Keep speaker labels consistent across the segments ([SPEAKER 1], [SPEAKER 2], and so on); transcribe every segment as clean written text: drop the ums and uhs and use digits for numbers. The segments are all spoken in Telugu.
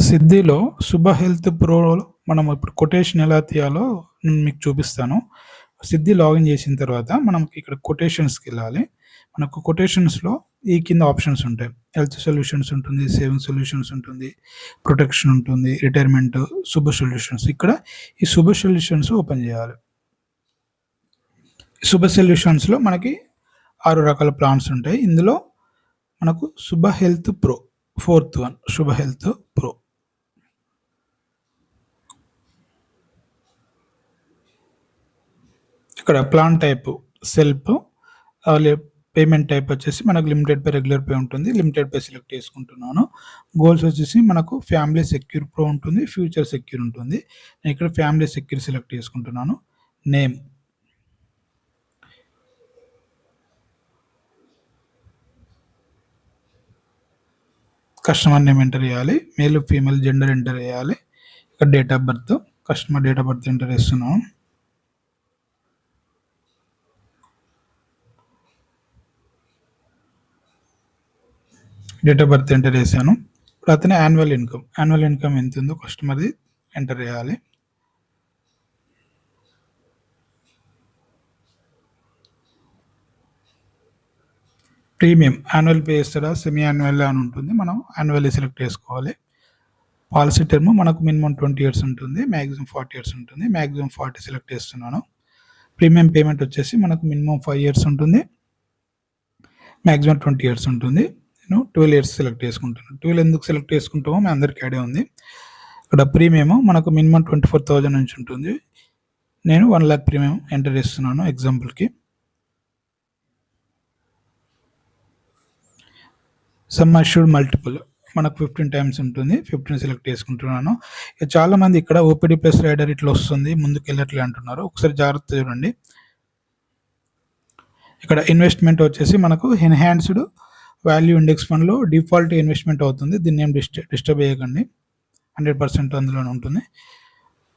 [SPEAKER 1] సిద్ధిలో శుభ హెల్త్ ప్రోలో మనం ఇప్పుడు కొటేషన్ ఎలా తీయాలో నేను మీకు చూపిస్తాను. సిద్ధి లాగిన్ చేసిన తర్వాత మనకి ఇక్కడ కొటేషన్స్‌కెళ్ళాలి. మనకు కొటేషన్స్‌లో ఈ కింద ఆప్షన్స్ ఉంటాయి. హెల్త్ సొల్యూషన్స్ ఉంటుంది, సేవింగ్ సొల్యూషన్స్ ఉంటుంది, ప్రొటెక్షన్ ఉంటుంది, రిటైర్మెంట్, శుభ సొల్యూషన్స్. ఇక్కడ ఈ శుభ సొల్యూషన్స్ ఓపెన్ చేయాలి. శుభ సొల్యూషన్స్‌లో మనకి 6 రకాల ప్లాన్స్ ఉంటాయి. ఇందులో మనకు శుభ హెల్త్ ప్రో ఫోర్త్ వన్ శుభ హెల్త్ ప్రో. ఇక్కడ plan type self payment type వచ్చేసి మనకు లిమిటెడ్ పే, రెగ్యులర్ పే ఉంటుంది. లిమిటెడ్ పే సెలెక్ట్ చేసుకుంటున్నాను. గోల్స్ వచ్చేసి మనకు ఫ్యామిలీ సెక్యూర్ ప్రో ఉంటుంది, ఫ్యూచర్ సెక్యూర్ ఉంటుంది. నేను ఇక్కడ ఫ్యామిలీ సెక్యూర్ సెలెక్ట్ చేసుకుంటున్నాను. నేమ్ కస్టమర్ నేమ్ ఎంటర్ చేయాలి. మేల్ ఫీమేల్ జెండర్ ఎంటర్ చేయాలి. ఇక్కడ date of birth customer date of birth enter చేస్తున్నాను. డేట్ ఆఫ్ బర్త్ ఎంటర్ చేశాను. ఇప్పుడు అతని యాన్యువల్ ఇన్కమ్ ఎంత ఉందో కస్టమర్ది ఎంటర్ చేయాలి. ప్రీమియం యాన్యువల్ పే చేస్తారా, సెమీ యాన్యువల్ అని ఉంటుంది. మనం యాన్యువల్లీ సెలెక్ట్ చేసుకోవాలి. పాలసీ టర్మ్ మనకు మినిమం 20 ఇయర్స్ ఉంటుంది, మ్యాక్సిమం 40 ఇయర్స్ ఉంటుంది. మ్యాక్సిమం 40 సెలెక్ట్ చేస్తున్నాను. ప్రీమియం పేమెంట్ వచ్చేసి మనకు మినిమం 5 ఇయర్స్ ఉంటుంది, మ్యాక్సిమం 20 ఇయర్స్ ఉంటుంది. నేను 12 ఇయర్స్ సెలెక్ట్ చేసుకుంటాను. 12 ఎందుకు సెలెక్ట్ చేసుకుంటామో మీ అందరికీ ఐడియా ఉంది. ఇక్కడ ప్రీమియం మనకు మినిమం 24,000 నుంచి ఉంటుంది. నేను 1 lakh ప్రీమియం ఎంటర్ చేస్తున్నాను ఎగ్జాంపుల్కి. సమ్ అష్యూర్డ్ మల్టిపుల్ మనకు 15 టైమ్స్ ఉంటుంది. 15 సెలెక్ట్ చేసుకుంటున్నాను. చాలామంది ఇక్కడ ఓపీడీ ప్లస్ రైడర్ ఇట్లా వస్తుంది, ముందుకు వెళ్ళట్లే అంటున్నారు. ఒకసారి జాగ్రత్త చూడండి. ఇక్కడ ఇన్వెస్ట్మెంట్ వచ్చేసి మనకు ఎన్హాన్స్డ్ వాల్యూ ఇండెక్స్ ఫండ్లో డిఫాల్ట్ ఇన్వెస్ట్మెంట్ అవుతుంది. దీన్ని ఏం డిస్టర్బ్ చేయకండి. 100% అందులోనే ఉంటుంది.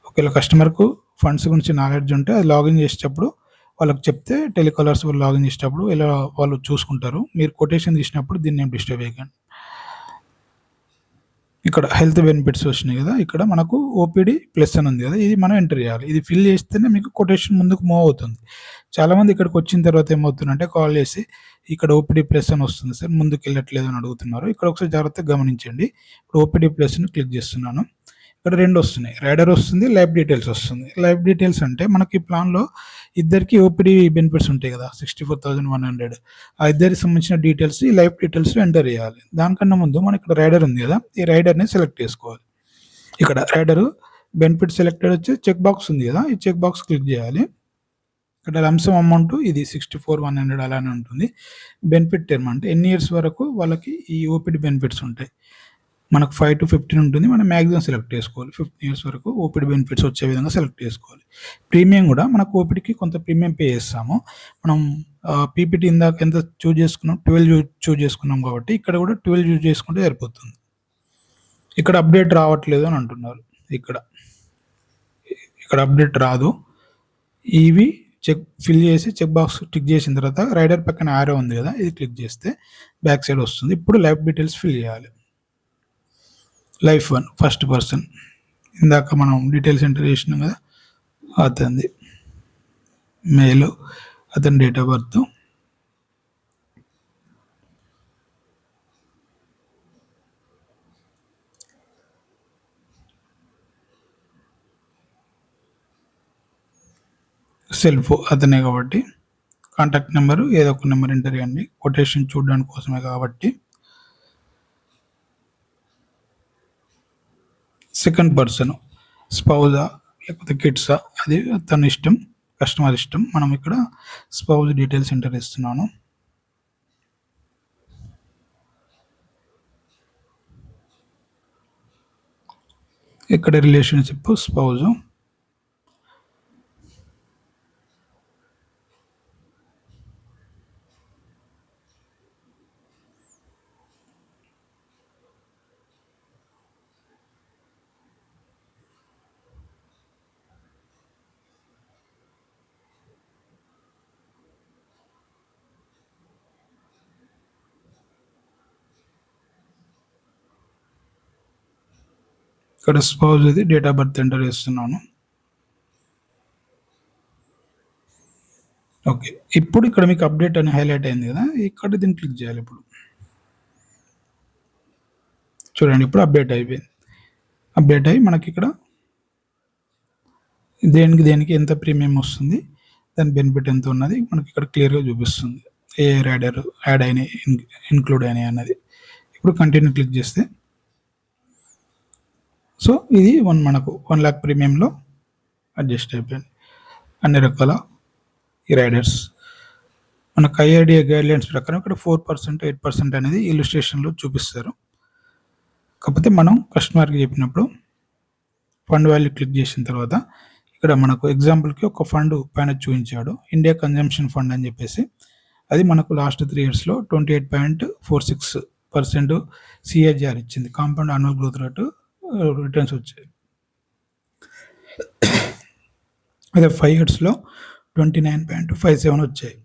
[SPEAKER 1] ఒకవేళ కస్టమర్కు ఫండ్స్ గురించి నాలెడ్జ్ ఉంటే అది లాగిన్ చేసేటప్పుడు వాళ్ళకి చెప్తే టెలికాలర్స్ వాళ్ళు లాగిన్ చేసేటప్పుడు ఇలా వాళ్ళు చూసుకుంటారు. మీరు కొటేషన్ తీసినప్పుడు దీన్ని ఏం డిస్టర్బ్ చేయకండి. ఇక్కడ హెల్త్ బెనిఫిట్స్ వచ్చినాయి కదా, ఇక్కడ మనకు ఓపీడీ ప్లస్ అని ఉంది కదా, ఇది మనం ఎంటర్ చేయాలి. ఇది ఫిల్ చేస్తేనే మీకు కొటేషన్ ముందుకు మూవ్ అవుతుంది. చాలామంది ఇక్కడికి వచ్చిన తర్వాత ఏమవుతుందంటే కాల్ చేసి ఇక్కడ ఓపీడీ ప్లస్ అని వస్తుంది సార్, ముందుకు వెళ్ళట్లేదు అని అడుగుతున్నారు. ఇక్కడ ఒకసారి జాగ్రత్తగా గమనించండి. ఇప్పుడు ఓపీడీ ప్లస్ని క్లిక్ చేస్తున్నాను. ఇక్కడ 2 వస్తున్నాయి, రైడర్ వస్తుంది, లైఫ్ డీటెయిల్స్ వస్తుంది. లైఫ్ డీటెయిల్స్ అంటే మనకి ప్లాన్లో ఇద్దరికి ఓపీడీ బెనిఫిట్స్ ఉంటాయి కదా, 64,100. ఆ ఇద్దరికి సంబంధించిన డీటెయిల్స్ ఈ లైఫ్ డీటెయిల్స్లో ఎంటర్ చేయాలి. దానికన్నా ముందు మన ఇక్కడ రైడర్ ఉంది కదా, ఈ రైడర్ని సెలెక్ట్ చేసుకోవాలి. ఇక్కడ రైడరు బెనిఫిట్ సెలెక్టెడ్ వచ్చి చెక్ బాక్స్ ఉంది కదా, ఈ చెక్ బాక్స్ క్లిక్ చేయాలి. ఇక్కడ లంసమ్ అమౌంట్ ఇది 64,100 అలానే ఉంటుంది. బెనిఫిట్ టర్మ్ అంటే ఎన్ని ఇయర్స్ వరకు వాళ్ళకి ఈ ఓపీడీ బెనిఫిట్స్ ఉంటాయి. మనకు 5 to 15 ఉంటుంది. మనం మ్యాక్సిమం సెలెక్ట్ చేసుకోవాలి. 15 ఇయర్స్ వరకు ఓపీడీ బెనిఫిట్స్ వచ్చే విధంగా సెలెక్ట్ చేసుకోవాలి. ప్రీమియం కూడా మనకు ఓపీడీకి కొంత ప్రీమియం పే చేస్తాము. మనం పీపీటీ ఇందాక ఎంత చూజ్ చేసుకున్నాం, 12 చూజ్ చేసుకున్నాం కాబట్టి ఇక్కడ కూడా 12 చూజ్ చేసుకుంటే సరిపోతుంది. ఇక్కడ అప్డేట్ రావట్లేదు అని అంటున్నారు. ఇక్కడ అప్డేట్ రాదు. ఇవి ఫిల్ చేసి చెక్ బాక్స్ టిక్ చేసిన తర్వాత రైడర్ పక్కన ఆరో ఉంది కదా, ఇది క్లిక్ చేస్తే బ్యాక్ సైడ్ వస్తుంది. ఇప్పుడు లైఫ్ డీటెయిల్స్ ఫిల్ చేయాలి. లైఫ్ 1 ఫస్ట్ పర్సన్, ఇందాక మనం డీటెయిల్స్ ఎంటర్ చేసినాం కదా, అతనిది మేలు, అతని డేట్ ఆఫ్ బర్త్, సెల్ఫ్ అతనే కాబట్టి కాంటాక్ట్ నెంబరు ఏదో ఒక నెంబర్ ఎంటర్ చేయండి, కొటేషన్ చూడడానికి కోసమే కాబట్టి. సెకండ్ పర్సన్ స్పౌజా లేకపోతే కిడ్సా, అది తన ఇష్టం, కస్టమర్ ఇష్టం. మనం ఇక్కడ స్పౌజ్ డీటెయిల్స్ ఎంటర్ చేస్తున్నాను. ఇక్కడ రిలేషన్షిప్ స్పౌజు, ఇక్కడ స్పౌజ్ ఇది డేట్ ఆఫ్ బర్త్ ఎంటర్ చేస్తున్నాను. ఓకే, ఇప్పుడు ఇక్కడ మీకు అప్డేట్ అని హైలైట్ అయింది కదా, ఇక్కడ దీన్ని క్లిక్ చేయాలి. ఇప్పుడు చూడండి, ఇప్పుడు అప్డేట్ అయిపోయింది. అప్డేట్ అయ్యి మనకి ఇక్కడ దేనికి ఎంత ప్రీమియం వస్తుంది, దాని బెనిఫిట్ ఎంత ఉన్నది మనకి ఇక్కడ క్లియర్గా చూపిస్తుంది. ఏ రైడర్ యాడ్ అయినాయి, ఇన్క్లూడ్ అయినాయి అన్నది. ఇప్పుడు కంటిన్యూ క్లిక్ చేస్తే సో ఇది మనకు 1 lakh ప్రీమియంలో అడ్జస్ట్ అయిపోయింది. అన్ని రకాల ఈ రైడర్స్ మనకు ఐఆర్డిఏ గైడ్లైన్స్ ప్రకారం ఇక్కడ 4%, 8% అనేది ఇల్లుస్ట్రేషన్లో చూపిస్తారు. కాకపోతే మనం కస్టమర్కి చెప్పినప్పుడు ఫండ్ వాల్యూ క్లిక్ చేసిన తర్వాత ఇక్కడ మనకు ఎగ్జాంపుల్కి ఒక ఫండ్ పైన చూపించాడు, ఇండియా కన్జంప్షన్ ఫండ్ అని చెప్పేసి. అది మనకు లాస్ట్ 3 yearsలో 28.46% సిఏజిఆర్ ఇచ్చింది, compound annual growth rate returns వచ్చాయి. అదే 5 yearsలో 29.57 వచ్చాయి.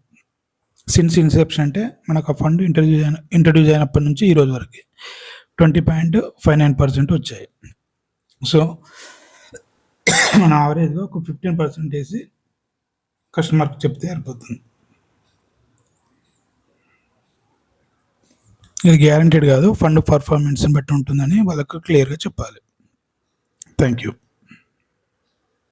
[SPEAKER 1] సిన్స్ ఇన్సెప్షన్ అంటే మనకు ఆ ఫండ్ ఇంట్రడ్యూస్ అయినప్పటి నుంచి ఈ రోజు వరకు 20.59% వచ్చాయి. సో మన యావరేజ్గా ఒక 15% వేసి కస్టమర్కి చెప్తే సరిపోతుంది. ఇది గ్యారంటీడ్ కాదు, ఫండ్ పర్ఫార్మెన్స్ని బట్టి ఉంటుందని వాళ్ళకు క్లియర్గా చెప్పాలి. Thank you.